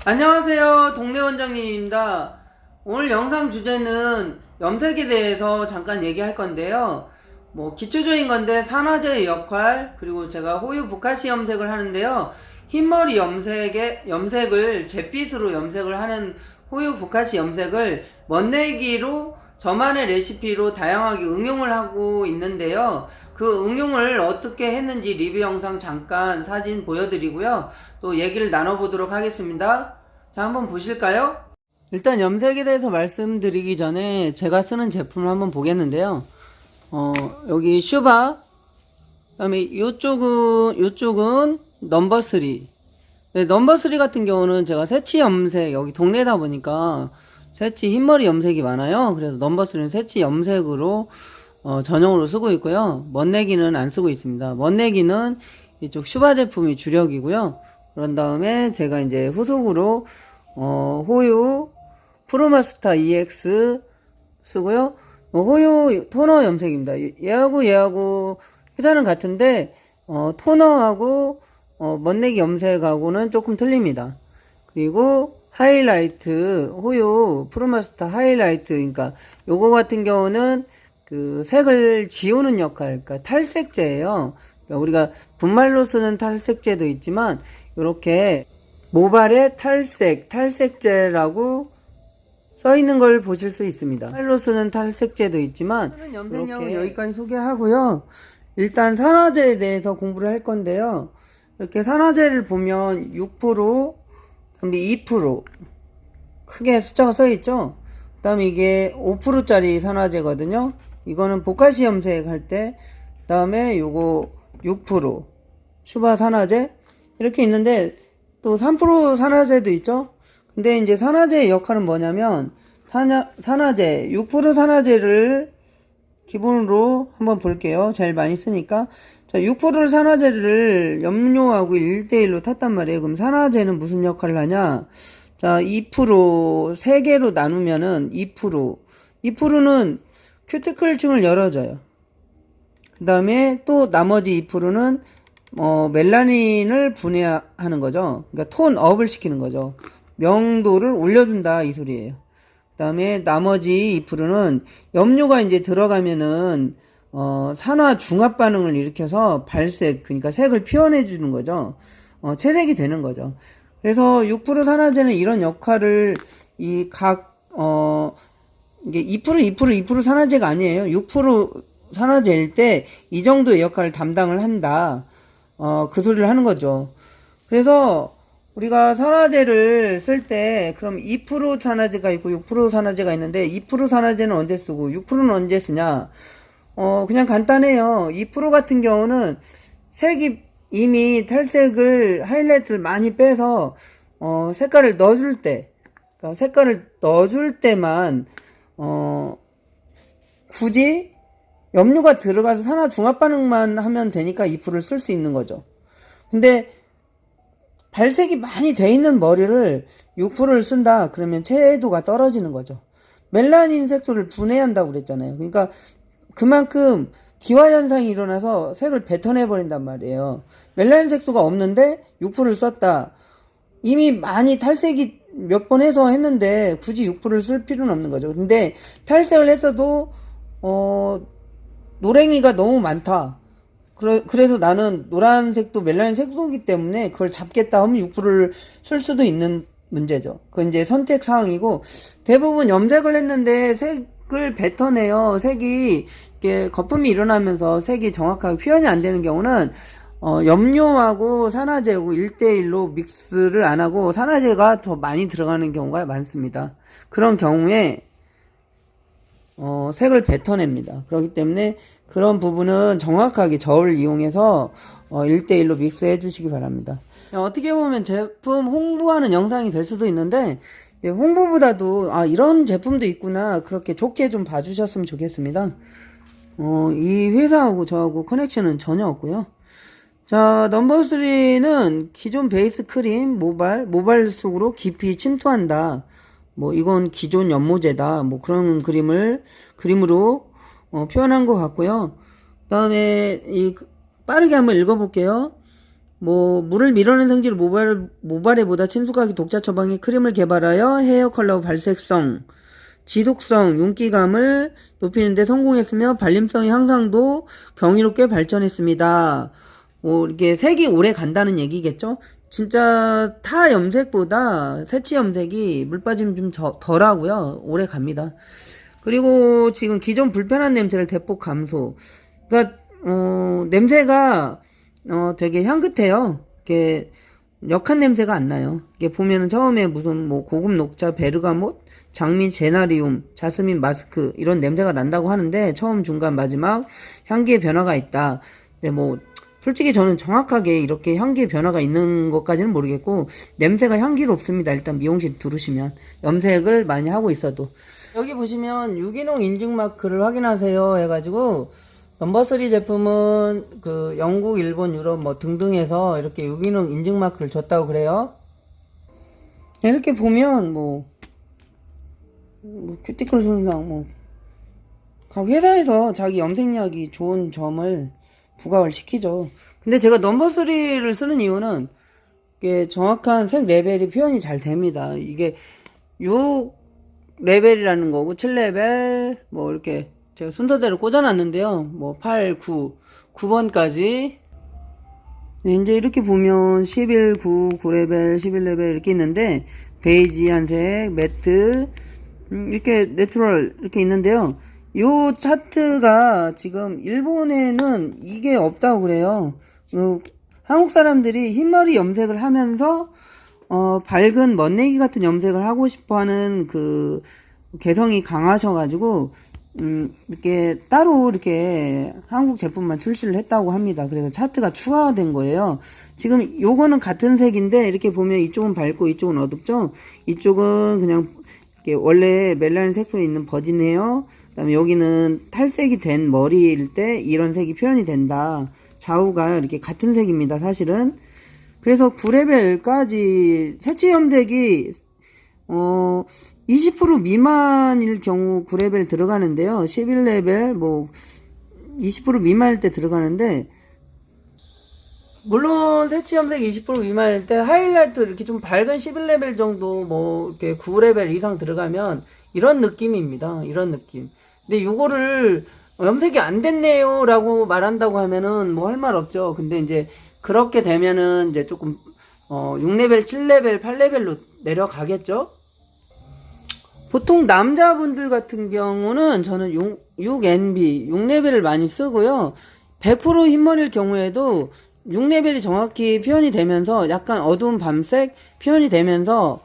안녕하세요, 동네 원장님입니다. 오늘 영상 주제는 염색에 대해서 잠깐 얘기할 건데요. 기초적인 건데 산화제의 역할, 그리고 제가 호유 보카시 염색을 하는데요. 흰머리 염색을 잿빛으로 염색을 하는 호유 보카시 염색을 멋내기로 저만의 레시피로 다양하게 응용을 하고 있는데요. 그 응용을 어떻게 했는지 리뷰 영상 잠깐 사진 보여드리고요. 또 얘기를 나눠보도록 하겠습니다. 자, 한번 보실까요? 일단 염색에 대해서 말씀드리기 전에 제가 쓰는 제품을 한번 보겠는데요. 여기 슈바, 그 다음에 요쪽은 넘버 3. 네, 넘버 3 같은 경우는 제가 새치 염색, 여기 동네다 보니까 새치 흰머리 염색이 많아요. 그래서 넘버 3는 새치 염색으로 전용으로 쓰고 있고요. 멋내기는 안 쓰고 있습니다. 멋내기는 이쪽 슈바 제품이 주력이고요. 그런 다음에 제가 이제 후속으로 호유 프로마스타 EX 쓰고요. 호유 토너 염색입니다. 얘하고 회사는 같은데 토너하고 멋내기 염색하고는 조금 틀립니다. 그리고 하이라이트 호유 프로마스타 하이라이트, 그러니까 요거 같은 경우는 그 색을 지우는 역할, 그러니까 탈색제예요. 그러니까 우리가 분말로 쓰는 탈색제도 있지만 이렇게 모발에 탈색제라고 써있는 걸 보실 수 있습니다. 모발로 쓰는 탈색제도 있지만 염색량은 여기까지 소개하고요. 일단 산화제에 대해서 공부를 할 건데요. 이렇게 산화제를 보면 6%, 그다음에 2% 크게 숫자가 써있죠. 그 다음에 이게 5%짜리 산화제거든요. 이거는 보카시 염색 할 때, 그 다음에 요거 6% 슈바 산화제 이렇게 있는데 또 3% 산화제도 있죠. 근데 이제 산화제의 역할은 뭐냐면 산화제 6% 산화제를 기본으로 한번 볼게요. 제일 많이 쓰니까. 자, 6% 산화제를 염료하고 1대1로 탔단 말이에요. 그럼 산화제는 무슨 역할을 하냐? 자, 2% 3개로 나누면은 2%는 큐티클층을 열어줘요. 그 다음에 또 나머지 2%는 멜라닌을 분해하는 거죠. 그러니까 톤업을 시키는 거죠. 명도를 올려준다, 이 소리예요. 그 다음에 나머지 2%는 염료가 이제 들어가면은 산화 중합 반응을 일으켜서 발색, 그러니까 색을 표현해 주는 거죠. 채색이 되는 거죠. 그래서 6% 산화제는 이런 역할을 이게 2% 산화제가 아니에요. 6% 산화제일 때 이 정도의 역할을 담당을 한다. 그 소리를 하는 거죠. 그래서 우리가 산화제를 쓸 때 그럼 2% 산화제가 있고 6% 산화제가 있는데 2% 산화제는 언제 쓰고 6%는 언제 쓰냐? 그냥 간단해요. 2% 같은 경우는 색이 이미 탈색을 하이라이트를 많이 빼서 색깔을 넣어줄 때, 그러니까 색깔을 넣어줄 때만 굳이 염료가 들어가서 산화 중합 반응만 하면 되니까 2%를 쓸 수 있는 거죠. 근데 발색이 많이 돼 있는 머리를 6%를 쓴다 그러면 채도가 떨어지는 거죠. 멜라닌 색소를 분해한다고 그랬잖아요. 그러니까 그만큼 기화현상이 일어나서 색을 뱉어내 버린단 말이에요. 멜라닌 색소가 없는데 6%를 썼다. 이미 많이 탈색이 몇 번 해서 했는데 굳이 6%를 쓸 필요는 없는 거죠. 근데 탈색을 했어도 노랭이가 너무 많다. 그래서 나는 노란색도 멜라닌 색소이기 때문에 그걸 잡겠다 하면 6%를 쓸 수도 있는 문제죠. 그건 이제 선택 사항이고, 대부분 염색을 했는데 색을 뱉어내요. 색이 이렇게 거품이 일어나면서 색이 정확하게 표현이 안 되는 경우는 염료하고 산화제하고 1대1로 믹스를 안 하고 산화제가 더 많이 들어가는 경우가 많습니다. 그런 경우에 색을 뱉어냅니다. 그렇기 때문에 그런 부분은 정확하게 저울 이용해서 1대1로 믹스해 주시기 바랍니다. 어떻게 보면 제품 홍보하는 영상이 될 수도 있는데 홍보보다도 이런 제품도 있구나, 그렇게 좋게 좀 봐주셨으면 좋겠습니다. 이 회사하고 저하고 커넥션은 전혀 없고요. 자, 넘버 3는 기존 베이스 크림 모발 속으로 깊이 침투한다. 이건 기존 연모제다. 그런 그림으로 표현한 것 같고요. 그 다음에 빠르게 한번 읽어볼게요. 뭐 물을 밀어낸 성질 모발에보다 친숙하게 독자 처방의 크림을 개발하여 헤어 컬러 발색성, 지속성, 윤기감을 높이는 데 성공했으며 발림성의 향상도 경이롭게 발전했습니다. 뭐 이게 색이 오래 간다는 얘기겠죠? 진짜 타 염색보다 새치 염색이 물 빠짐이 좀 덜하고요. 오래 갑니다. 그리고 지금 기존 불편한 냄새를 대폭 감소. 그러니까 냄새가 되게 향긋해요. 이게 역한 냄새가 안 나요. 이게 보면은 처음에 무슨 뭐 고급 녹차, 베르가못, 장미, 제나리움, 자스민, 마스크 이런 냄새가 난다고 하는데 처음, 중간, 마지막 향기의 변화가 있다. 근데 뭐 솔직히 저는 정확하게 이렇게 향기의 변화가 있는 것까지는 모르겠고 냄새가 향기롭습니다. 일단 미용실 들으시면 염색을 많이 하고 있어도 여기 보시면 유기농 인증 마크를 확인하세요 해가지고 넘버3 제품은 그 영국, 일본, 유럽 뭐 등등에서 이렇게 유기농 인증 마크를 줬다고 그래요. 이렇게 보면 뭐 큐티클 손상 뭐 회사에서 자기 염색약이 좋은 점을 부각을 시키죠. 근데 제가 넘버3를 쓰는 이유는 이게 정확한 색 레벨이 표현이 잘 됩니다. 이게 6레벨이라는 거고 7레벨 뭐 이렇게 제가 순서대로 꽂아놨는데요. 뭐 8, 9, 9번까지 네, 이제 이렇게 보면 11, 9, 9레벨, 11레벨 이렇게 있는데 베이지한 색, 매트 이렇게 내추럴 이렇게 있는데요. 요 차트가 지금 일본에는 이게 없다고 그래요. 한국 사람들이 흰머리 염색을 하면서 밝은 멋내기 같은 염색을 하고 싶어하는 그 개성이 강하셔가지고 이렇게 따로 이렇게 한국 제품만 출시를 했다고 합니다. 그래서 차트가 추가된 거예요. 지금 요거는 같은 색인데 이렇게 보면 이쪽은 밝고 이쪽은 어둡죠. 이쪽은 그냥 이렇게 원래 멜라닌 색소에 있는 버진 헤어, 그다음에 여기는 탈색이 된 머리일 때 이런 색이 표현이 된다. 좌우가 이렇게 같은 색입니다, 사실은. 그래서 9레벨까지 새치 염색이 20% 미만일 경우 9레벨 들어가는데요. 11레벨 뭐 20% 미만일 때 들어가는데 물론 새치 염색 20% 미만일 때 하이라이트 이렇게 좀 밝은 11레벨 정도 뭐 이렇게 9레벨 이상 들어가면 이런 느낌입니다. 이런 느낌. 근데 요거를 염색이 안 됐네요 라고 말한다고 하면은 뭐 할 말 없죠. 근데 이제 그렇게 되면은 이제 조금 6레벨, 7레벨, 8레벨로 내려가겠죠. 보통 남자분들 같은 경우는 저는 6NB, 6레벨을 많이 쓰고요. 100% 흰머리일 경우에도 6레벨이 정확히 표현이 되면서 약간 어두운 밤색 표현이 되면서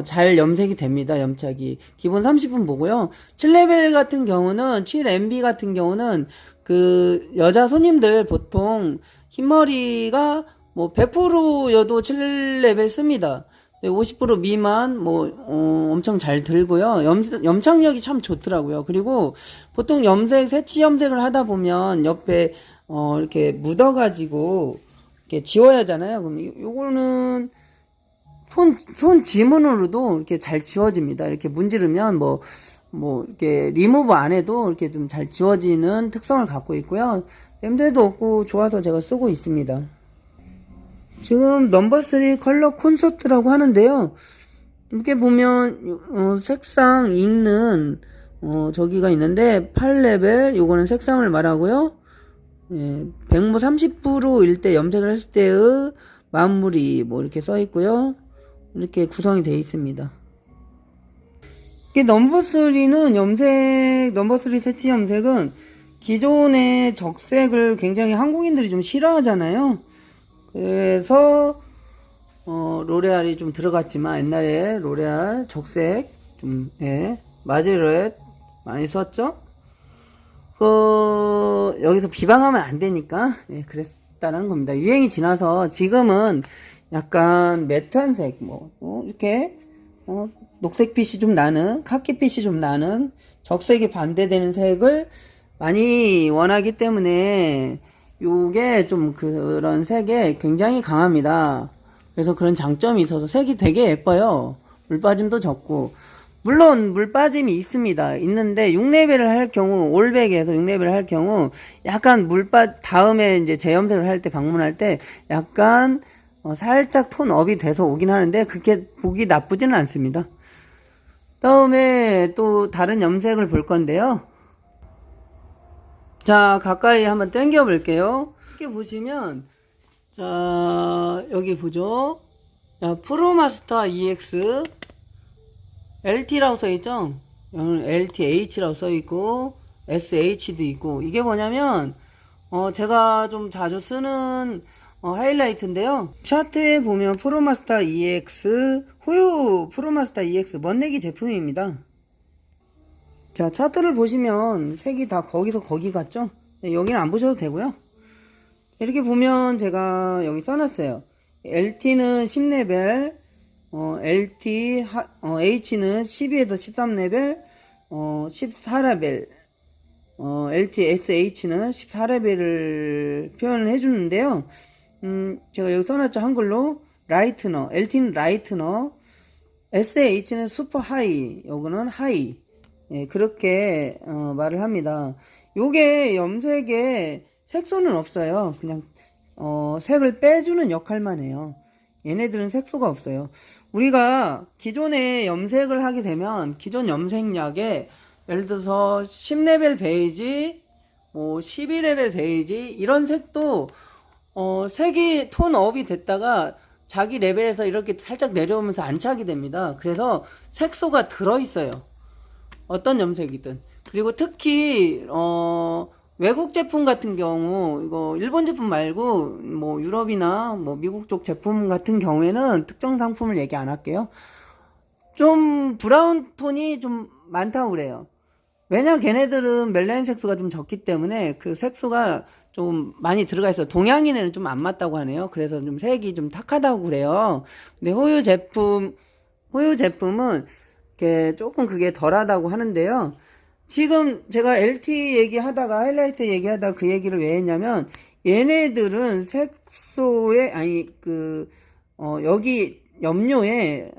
잘 염색이 됩니다. 염착이 기본 30분 보고요. 7레벨 같은 경우는 7MB 같은 경우는 그 여자 손님들 보통 흰머리가 뭐 100%여도 7레벨 씁니다. 50% 미만 뭐 엄청 잘 들고요. 염착력이 참 좋더라고요. 그리고 보통 염색 새치 염색을 하다 보면 옆에 이렇게 묻어가지고 이렇게 지워야 하잖아요. 그럼 요거는 손 지문으로도 이렇게 잘 지워집니다. 이렇게 문지르면 뭐 이렇게 리무브 안 해도 이렇게 좀 잘 지워지는 특성을 갖고 있고요. 냄새도 없고 좋아서 제가 쓰고 있습니다. 지금 넘버3 컬러 콘서트라고 하는데요. 이렇게 보면 색상 읽는 저기가 있는데 8레벨 요거는 색상을 말하고요. 예, 백모 30%일 때 염색을 했을 때의 마무리 뭐 이렇게 써 있고요. 이렇게 구성이 되어 있습니다. 이게 넘버3는 넘버3 새치 염색은 기존의 적색을 굉장히 한국인들이 좀 싫어하잖아요. 그래서 로레알이 좀 들어갔지만 옛날에 로레알 적색 좀 마지로에 많이 썼죠. 여기서 비방하면 안 되니까 그랬다는 겁니다. 유행이 지나서 지금은 약간 매트한색 이렇게 녹색빛이 좀 나는 카키빛이 좀 나는 적색이 반대되는 색을 많이 원하기 때문에 요게 좀 그런 색에 굉장히 강합니다. 그래서 그런 장점이 있어서 색이 되게 예뻐요. 물빠짐도 적고 물론 물 빠짐이 있습니다. 있는데 6레벨을 할 경우 올백에서 6레벨을 할 경우 약간 다음에 이제 재염색을 할 때 방문할 때 약간 살짝 톤업이 돼서 오긴 하는데 그렇게 보기 나쁘지는 않습니다. 다음에 또 다른 염색을 볼 건데요. 자, 가까이 한번 당겨 볼게요. 이렇게 보시면 자, 여기 보죠. 자, 프로마스터 EX LT라고 써있죠? LTH라고 써있고 SH도 있고, 이게 뭐냐면 제가 좀 자주 쓰는 하이라이트인데요. 차트에 보면 프로마스터 EX 호요 프로마스터 EX 멋내기 제품입니다. 자, 차트를 보시면 색이 다 거기서 거기 같죠? 네, 여기는 안 보셔도 되고요. 이렇게 보면 제가 여기 써놨어요. LT는 10레벨, H는 12에서 13레벨, 14레벨, LTSH는 14레벨을 표현을 해주는데요. 제가 여기 써놨죠, 한글로. 라이트너, LT는 라이트너, SH는 슈퍼 하이, 요거는 하이. 예, 그렇게, 말을 합니다. 요게 염색에 색소는 없어요. 그냥, 색을 빼주는 역할만 해요. 얘네들은 색소가 없어요. 우리가 기존에 염색을 하게 되면 기존 염색약에 예를 들어서 10레벨 베이지, 뭐 12레벨 베이지 이런 색도 색이 톤업이 됐다가 자기 레벨에서 이렇게 살짝 내려오면서 안착이 됩니다. 그래서 색소가 들어있어요. 어떤 염색이든. 그리고 특히 외국 제품 같은 경우, 이거 일본 제품 말고 뭐 유럽이나 뭐 미국 쪽 제품 같은 경우에는 특정 상품을 얘기 안 할게요. 좀 브라운 톤이 좀 많다고 그래요. 왜냐면 걔네들은 멜라닌 색소가 좀 적기 때문에 그 색소가 좀 많이 들어가 있어요. 동양인에는 좀 안 맞다고 하네요. 그래서 좀 색이 좀 탁하다고 그래요. 근데 호유 제품은 이렇게 조금 그게 덜하다고 하는데요. 지금 제가 LT 얘기하다가 하이라이트 얘기하다가 그 얘기를 왜 했냐면 얘네들은 색소에 여기 염료에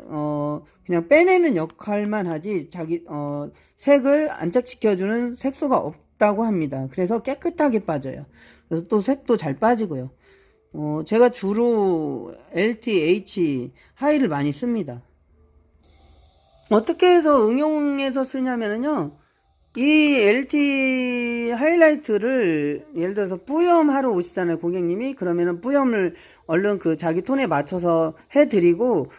그냥 빼내는 역할만 하지 자기 색을 안착시켜주는 색소가 없다고 합니다. 그래서 깨끗하게 빠져요. 그래서 또 색도 잘 빠지고요. 제가 주로 LTH 하이를 많이 씁니다. 어떻게 해서 응용해서 쓰냐면요. 이 LT 하이라이트를 예를 들어서 뿌염하러 오시잖아요, 고객님이. 그러면은 뿌염을 얼른 그 자기 톤에 맞춰서 해드리고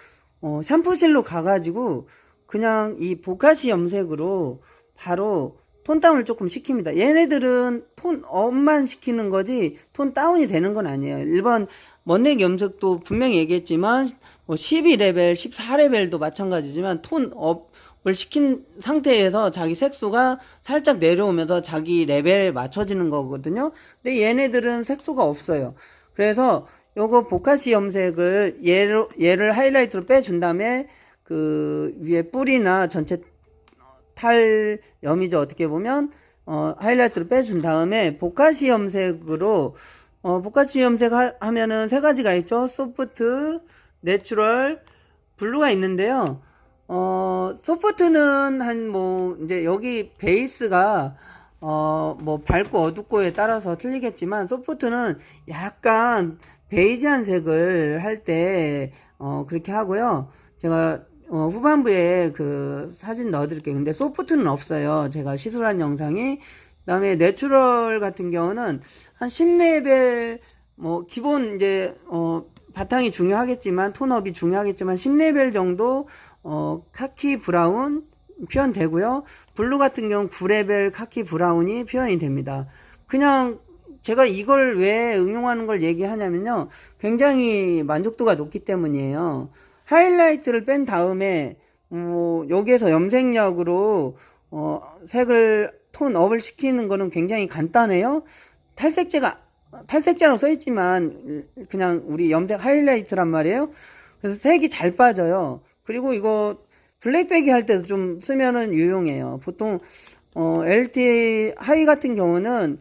샴푸실로 가가지고 그냥 이 보카시 염색으로 바로 톤 다운을 조금 시킵니다. 얘네들은 톤 업만 시키는 거지 톤 다운이 되는 건 아니에요. 일반 멋내기 염색도 분명히 얘기했지만 뭐 12레벨, 14레벨도 마찬가지지만 톤 업을 시킨 상태에서 자기 색소가 살짝 내려오면서 자기 레벨에 맞춰지는 거거든요. 근데 얘네들은 색소가 없어요. 그래서 요거 보카시 염색을 얘를 하이라이트로 빼준 다음에 그 위에 뿔이나 전체 탈염이죠. 어떻게 보면 하이라이트로 빼준 다음에 보카시 염색으로 보카시 염색 하면은 세 가지가 있죠. 소프트, 내추럴, 블루가 있는데요. 소프트는 이제 여기 베이스가, 뭐 밝고 어둡고에 따라서 틀리겠지만, 소프트는 약간 베이지한 색을 할 때, 그렇게 하고요. 제가, 후반부에 그 사진 넣어드릴게요. 근데 소프트는 없어요. 제가 시술한 영상이. 그 다음에 내추럴 같은 경우는 한 10레벨, 뭐, 기본 이제, 바탕이 중요하겠지만 톤업이 중요하겠지만 10레벨 정도 카키 브라운 표현되고요. 블루 같은 경우 9레벨 카키 브라운이 표현이 됩니다. 그냥 제가 이걸 왜 응용하는 걸 얘기하냐면요. 굉장히 만족도가 높기 때문이에요. 하이라이트를 뺀 다음에 여기에서 염색약으로 색을 톤업을 시키는 거는 굉장히 간단해요. 탈색제라고 써있지만 그냥 우리 염색 하이라이트란 말이에요. 그래서 색이 잘 빠져요. 그리고 이거 블랙백이 할 때도 좀 쓰면은 유용해요. 보통 LT 하이 같은 경우는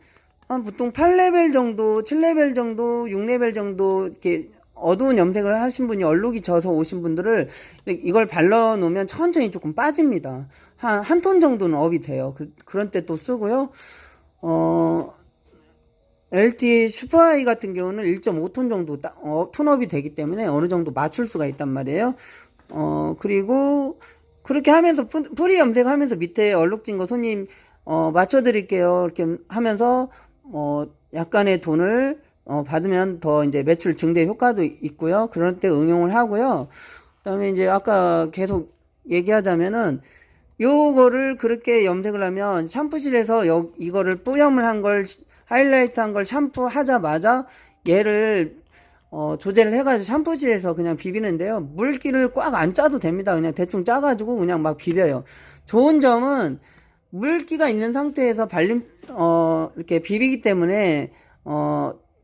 한 보통 8레벨 정도, 7레벨 정도, 6레벨 정도 이렇게 어두운 염색을 하신 분이 얼룩이 져서 오신 분들을 이걸 발라 놓으면 천천히 조금 빠집니다. 한 톤 정도는 업이 돼요. 그런 때 또 쓰고요. LT 슈퍼하이 같은 경우는 1.5톤 정도 톤업이 되기 때문에 어느 정도 맞출 수가 있단 말이에요. 그리고 그렇게 하면서 프리 염색하면서 밑에 얼룩진 거 손님 맞춰드릴게요 이렇게 하면서 약간의 돈을 받으면 더 이제 매출 증대 효과도 있고요. 그럴 때 응용을 하고요. 그다음에 이제 아까 계속 얘기하자면은 요거를 그렇게 염색을 하면 샴푸실에서 이거를 뿌염을 한 걸 하이라이트 한 걸 샴푸 하자마자 얘를 조제를 해가지고 샴푸실에서 그냥 비비는데요. 물기를 꽉 안 짜도 됩니다. 그냥 대충 짜가지고 그냥 막 비벼요. 좋은 점은 물기가 있는 상태에서 이렇게 비비기 때문에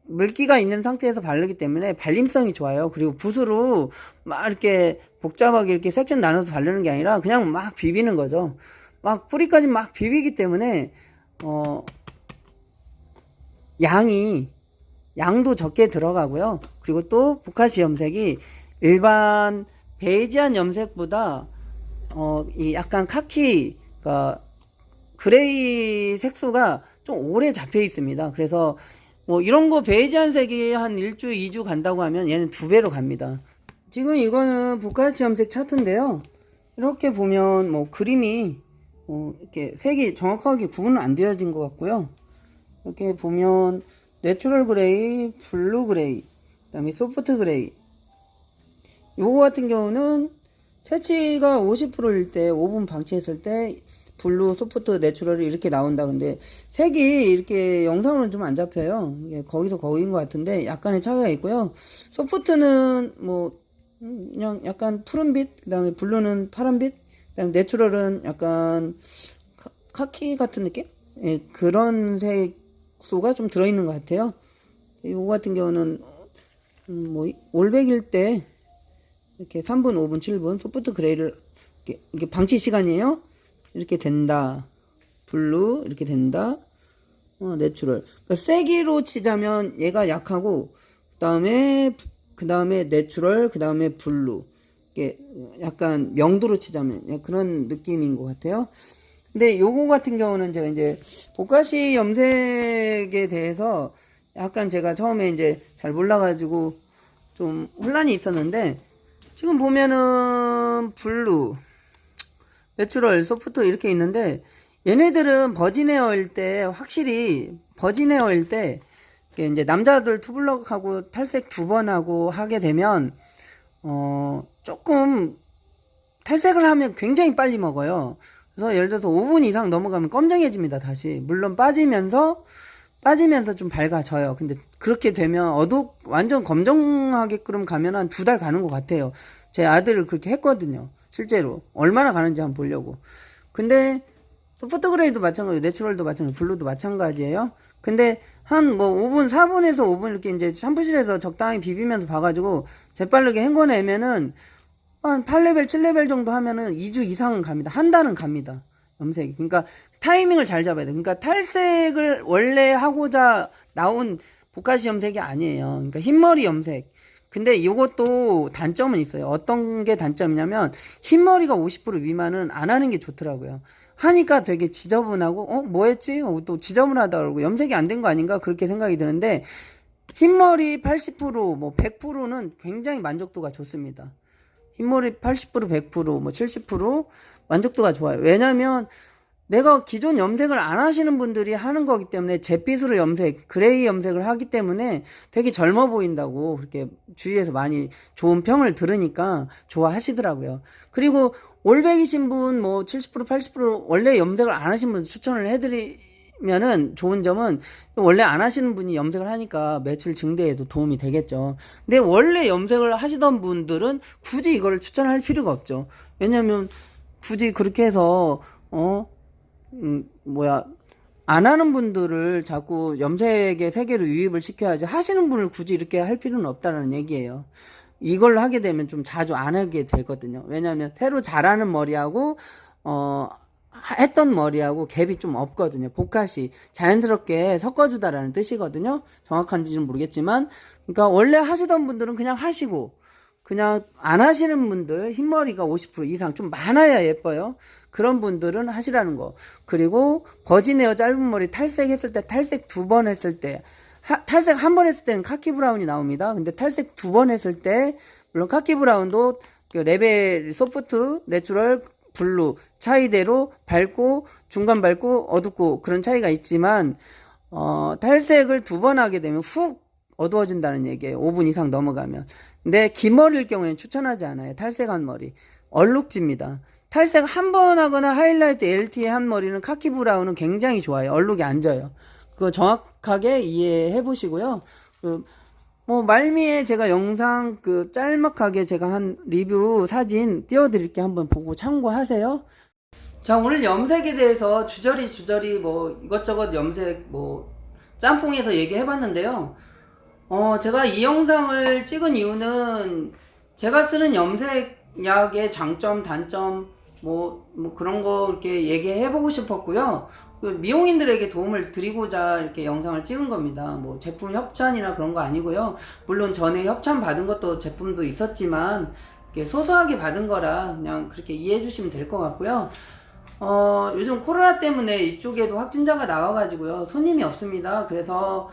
물기가 있는 상태에서 바르기 때문에 발림성이 좋아요. 그리고 붓으로 막 이렇게 복잡하게 이렇게 섹션 나눠서 바르는 게 아니라 그냥 막 비비는 거죠. 막 뿌리까지 막 비비기 때문에 양도 적게 들어가고요. 그리고 또 보카시 염색이 일반 베이지한 염색보다 이 약간 카키, 그러니까 그레이 색소가 좀 오래 잡혀 있습니다. 그래서 뭐 이런 거 베이지한 색이 한 1주, 2주 간다고 하면 얘는 2배로 갑니다. 지금 이거는 보카시 염색 차트인데요. 이렇게 보면 뭐 그림이 이렇게 색이 정확하게 구분은 안 되어진 것 같고요. 이렇게 보면 내추럴 그레이, 블루 그레이, 그 다음에 소프트 그레이. 요거 같은 경우는 채취가 50%일 때 5분 방치했을 때 블루, 소프트, 내추럴이 이렇게 나온다. 근데 색이 이렇게 영상으로는 좀 안 잡혀요. 이게 거기서 거기인 것 같은데 약간의 차이가 있고요. 소프트는 뭐 그냥 약간 푸른빛, 그 다음에 블루는 파란빛, 그 다음에 내추럴은 약간 카키 같은 느낌? 예, 그런 색소가 좀 들어있는 것 같아요. 이거 같은 경우는 뭐 올백일 때 이렇게 3분, 5분, 7분 소프트 그레이를 이게 방치 시간이에요. 이렇게 된다. 블루 이렇게 된다. 내추럴. 그러니까 세기로 치자면 얘가 약하고 그 다음에 내추럴, 그 다음에 블루. 이게 약간 명도로 치자면 그런 느낌인 것 같아요. 근데 요거 같은 경우는 제가 이제 보카시 염색에 대해서 약간 제가 처음에 이제 잘 몰라가지고 좀 혼란이 있었는데 지금 보면은 블루, 내추럴, 소프트 이렇게 있는데 얘네들은 버진 헤어일 때 확실히 버진 헤어일 때 이제 남자들 투블럭하고 탈색 2번 하고 하게 되면 조금 탈색을 하면 굉장히 빨리 먹어요. 그래서 예를 들어서 5분 이상 넘어가면 검정해집니다. 다시 물론 빠지면서 좀 밝아져요. 근데 그렇게 되면 완전 검정하게끔 가면 한 2달 가는 것 같아요. 제 아들을 그렇게 했거든요. 실제로 얼마나 가는지 한번 보려고. 근데 소프트 그레이도 마찬가지고 내추럴도 마찬가지고 블루도 마찬가지예요. 근데 한 뭐 5분, 4분에서 5분 이렇게 이제 샴푸실에서 적당히 비비면서 봐가지고 재빠르게 헹궈내면은 한 8레벨, 7레벨 정도 하면은 2주 이상은 갑니다. 한 달은 갑니다. 염색이. 그러니까 타이밍을 잘 잡아야 돼. 그러니까 탈색을 원래 하고자 나온 보카시 염색이 아니에요. 그러니까 흰머리 염색. 근데 이것도 단점은 있어요. 어떤 게 단점이냐면 흰머리가 50% 미만은 안 하는 게 좋더라고요. 하니까 되게 지저분하고 뭐 했지? 또 지저분하다 그러고 염색이 안 된 거 아닌가 그렇게 생각이 드는데 흰머리 80%뭐 100%는 굉장히 만족도가 좋습니다. 흰머리 80% 100%뭐 70% 만족도가 좋아요. 왜냐면 내가 기존 염색을 안 하시는 분들이 하는 거기 때문에 잿빛으로 그레이 염색을 하기 때문에 되게 젊어 보인다고 그렇게 주위에서 많이 좋은 평을 들으니까 좋아하시더라고요. 그리고 올백이신 분 뭐 70% 80% 원래 염색을 안 하신 분 추천을 해드리면은 좋은 점은 원래 안 하시는 분이 염색을 하니까 매출 증대에도 도움이 되겠죠. 근데 원래 염색을 하시던 분들은 굳이 이거를 추천할 필요가 없죠. 왜냐면 굳이 그렇게 해서 안 하는 분들을 자꾸 염색의 세계로 유입을 시켜야지 하시는 분을 굳이 이렇게 할 필요는 없다는 얘기예요. 이걸 하게 되면 좀 자주 안 하게 되거든요. 왜냐하면 새로 자라는 머리하고 했던 머리하고 갭이 좀 없거든요. 복합이 자연스럽게 섞어주다라는 뜻이거든요. 정확한지는 모르겠지만, 그러니까 원래 하시던 분들은 그냥 하시고, 그냥 안 하시는 분들, 흰머리가 50% 이상 좀 많아야 예뻐요. 그런 분들은 하시라는 거. 그리고 버진 헤어 짧은 머리 탈색했을 때, 탈색 2번 했을 때, 탈색 1번 했을 때는 카키 브라운이 나옵니다. 근데 탈색 2번 했을 때, 물론 카키 브라운도 그 레벨 소프트, 내추럴, 블루 차이대로 밝고 중간 밝고 어둡고 그런 차이가 있지만 탈색을 2번 하게 되면 훅 어두워진다는 얘기예요. 5분 이상 넘어가면. 근데 긴 머리일 경우에는 추천하지 않아요. 탈색한 머리 얼룩집니다. 탈색 1번 하거나 하이라이트 LTE 한 머리는 카키 브라운은 굉장히 좋아요. 얼룩이 안 져요. 그거 정확하게 이해해 보시고요. 말미에 제가 영상 짤막하게 제가 한 리뷰 사진 띄워드릴게. 한번 보고 참고하세요. 자, 오늘 염색에 대해서 주저리 이것저것 염색 짬뽕해서 얘기해봤는데요. 제가 이 영상을 찍은 이유는 제가 쓰는 염색약의 장점, 단점, 그런 거 이렇게 얘기해보고 싶었고요. 미용인들에게 도움을 드리고자 이렇게 영상을 찍은 겁니다. 제품 협찬이나 그런 거 아니고요. 물론 전에 협찬 받은 것도 제품도 있었지만 이렇게 소소하게 받은 거라 그냥 그렇게 이해해 주시면 될 것 같고요. 요즘 코로나 때문에 이쪽에도 확진자가 나와가지고요. 손님이 없습니다. 그래서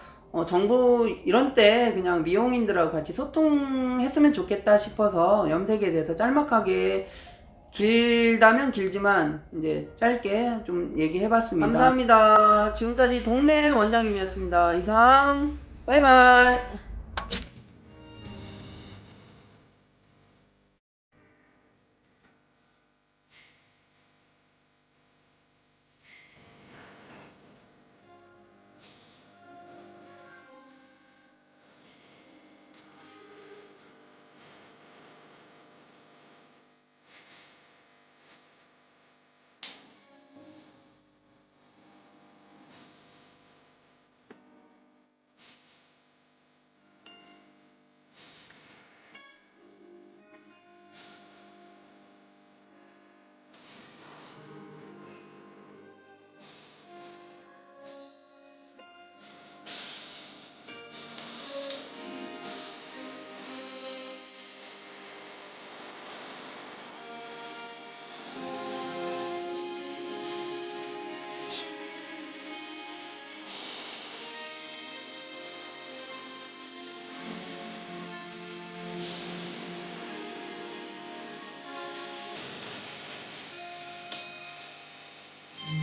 정보 이런 때 그냥 미용인들하고 같이 소통했으면 좋겠다 싶어서 염색에 대해서 짤막하게 길다면 길지만 이제 짧게 좀 얘기해봤습니다. 감사합니다. 지금까지 동네 원장님이었습니다. 이상, 바이바이.